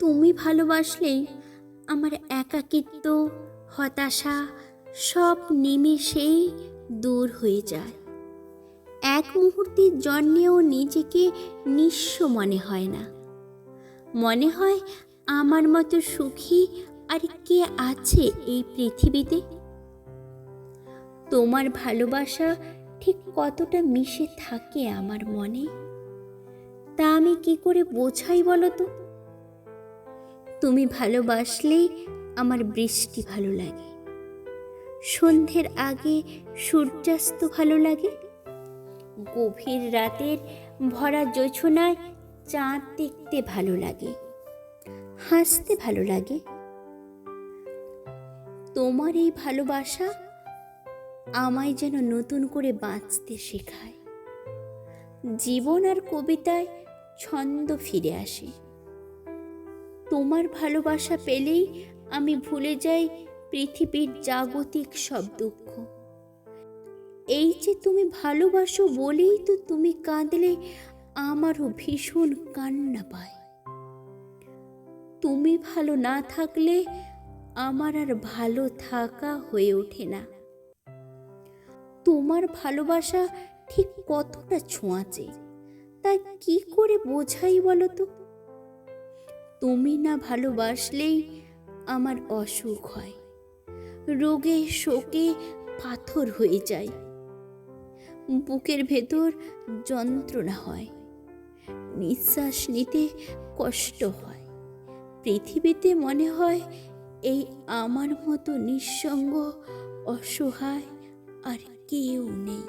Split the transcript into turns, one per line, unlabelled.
তুমি ভালোবাসলেই আমার একাকিত্ব, হতাশা সব নিমেষেই দূর হয়ে যায়। এক মুহূর্তের জন্যেও নিজেকে নিঃস্ব মনে হয় না। মনে হয় আমার মতো সুখী আর কে আছে এই পৃথিবীতে। তোমার ভালোবাসা ঠিক কতটা মিশে থাকে আমার মনে, তা আমি কি করে বোঝাই বলো তো? তুমি ভালোবাসলেই আমার বৃষ্টি ভালো লাগে, সন্ধ্যের আগে সূর্যাস্ত ভালো লাগে, গভীর রাতের ভরা জোছনায় চাঁদ দেখতে ভালো লাগে, হাসতে ভালো লাগে। তোমার এই ভালোবাসা আমায় যেন নতুন করে বাঁচতে শেখায়। জীবন আর কবিতায় ছন্দ ফিরে আসে। তোমার ভালোবাসা পেলেই আমি ভুলে যাই পৃথিবীর জাগতিক সব দুঃখ। এই যে তুমি ভালোবাসো বলেই তো তুমি কাঁদলে আমারও ভীষণ কান্না পায়। তুমি ভালো না থাকলে আমার আর ভালো থাকা হয়ে ওঠে না। তোমার ভালোবাসা ঠিক কতটা ছোঁয়াচে, তাই কি করে বোঝাই বলো তো? তুমি না ভালোবাসলেই আমার অসুখ হয়, রোগে শোকে পাথর হয়ে যায়, বুকের ভেতর যন্ত্রণা হয়, নিঃশ্বাস নিতে কষ্ট হয়। পৃথিবীতে মনে হয় এই আমার মতো নিঃসঙ্গ অসহায় আর কেউ নেই।